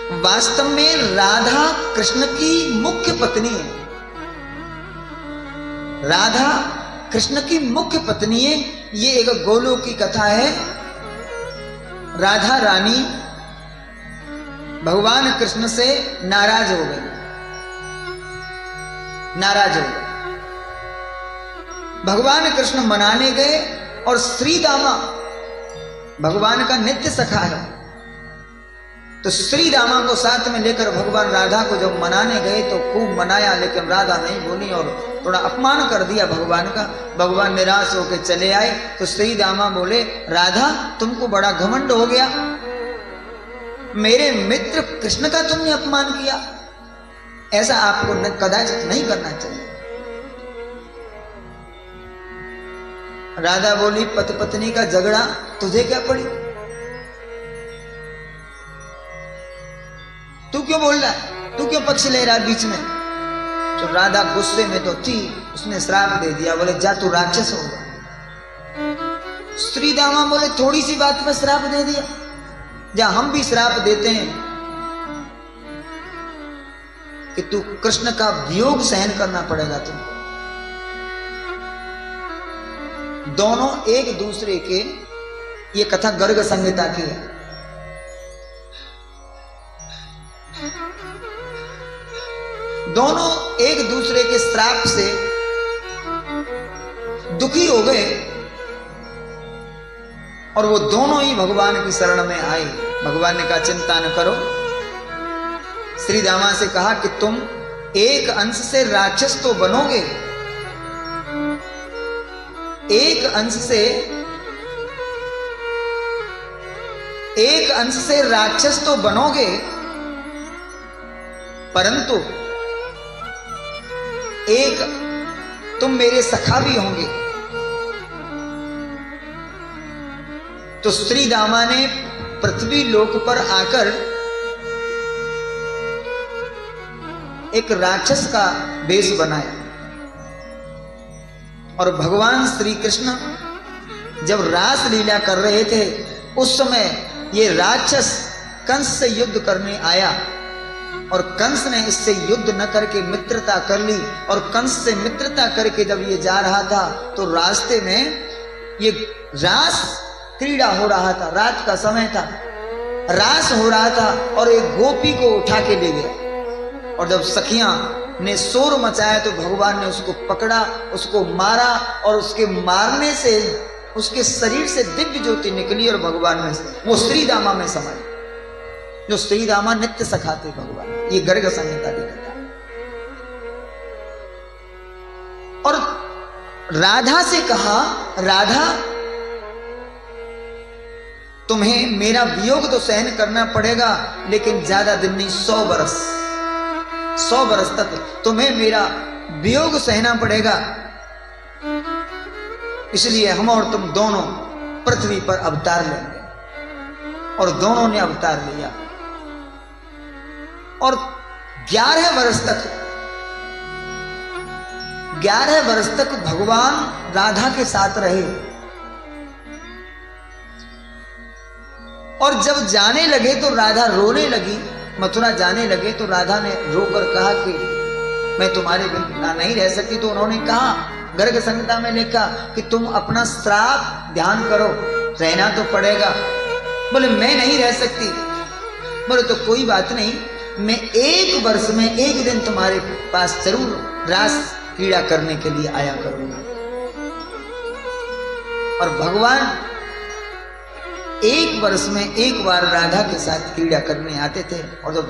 वास्तव में राधा कृष्ण की मुख्य पत्नी है। राधा कृष्ण की मुख्य पत्नी है। ये एक गोलोक की कथा है। राधा रानी भगवान कृष्ण से नाराज हो गई। भगवान कृष्ण मनाने गए और श्री दामा भगवान का नित्य सखा है, तो श्री दामा को साथ में लेकर भगवान राधा को जब मनाने गए तो खूब मनाया, लेकिन राधा नहीं बोली और थोड़ा अपमान कर दिया भगवान का। भगवान निराश होकर चले आए तो श्री दामा बोले, राधा तुमको बड़ा घमंड हो गया, मेरे मित्र कृष्ण का तुमने अपमान किया, ऐसा आपको कदाचित नहीं करना चाहिए। राधा बोली, पति पत्नी का झगड़ा तुझे क्या पड़ी, तू क्यों बोल रहा है, तू क्यों पक्ष ले रहा है बीच में। तो राधा गुस्से में तो थी, उसने श्राप दे दिया, बोले जा तू राक्षस होगा। श्री दामा बोले, थोड़ी सी बात में श्राप दे दिया, जा हम भी श्राप देते हैं कि तू कृष्ण का वियोग सहन करना पड़ेगा तुमको। दोनों एक दूसरे के, ये कथा गर्ग संहिता की है, दोनों एक दूसरे के श्राप से दुखी हो गए और वो दोनों ही भगवान की शरण में आए। भगवान ने कहा चिंता न करो। श्री दामा से कहा कि तुम एक अंश से राक्षस तो बनोगे, एक अंश से राक्षस तो बनोगे, परंतु एक तुम मेरे सखा भी होंगे। तो श्री दामा ने पृथ्वी लोक पर आकर एक राक्षस का वेश बनाया और भगवान श्री कृष्ण जब रास लीला कर रहे थे उस समय ये राक्षस कंस से युद्ध करने आया और कंस ने इससे युद्ध न करके मित्रता कर ली। और कंस से मित्रता करके जब ये जा रहा था तो रास्ते में ये रास क्रीड़ा हो रहा था, रात का समय था, रास हो रहा था और एक गोपी को उठा के ले गया। और जब सखियां ने शोर मचाया तो भगवान ने उसको पकड़ा, उसको मारा और उसके मारने से उसके शरीर से दिव्य ज्योति निकली और भगवान में वो श्री दामा में समाई, जो श्री दामा नित्य सखाते भगवान। ये गर्ग संहिता की कथा। और राधा से कहा, राधा तुम्हें मेरा वियोग तो सहन करना पड़ेगा, लेकिन ज्यादा दिन नहीं, 100 बरस तक तुम्हें मेरा वियोग सहना पड़ेगा। इसलिए हम और तुम दोनों पृथ्वी पर अवतार लेंगे। और दोनों ने अवतार लिया और 11 वर्ष तक भगवान राधा के साथ रहे। और जब जाने लगे तो राधा रोने लगी, मथुरा जाने लगे तो राधा ने रोकर कहा कि मैं तुम्हारे बिना नहीं रह सकती। तो उन्होंने कहा, गर्ग संहिता में लिखा कि तुम अपना श्राप ध्यान करो, रहना तो पड़ेगा। बोले मैं नहीं रह सकती। बोले तो कोई बात नहीं, मैं 1 वर्ष में एक दिन तुम्हारे पास जरूर रास क्रीड़ा करने के लिए आया करूंगा। और भगवान 1 वर्ष में एक बार राधा के साथ क्रीड़ा करने आते थे। और जब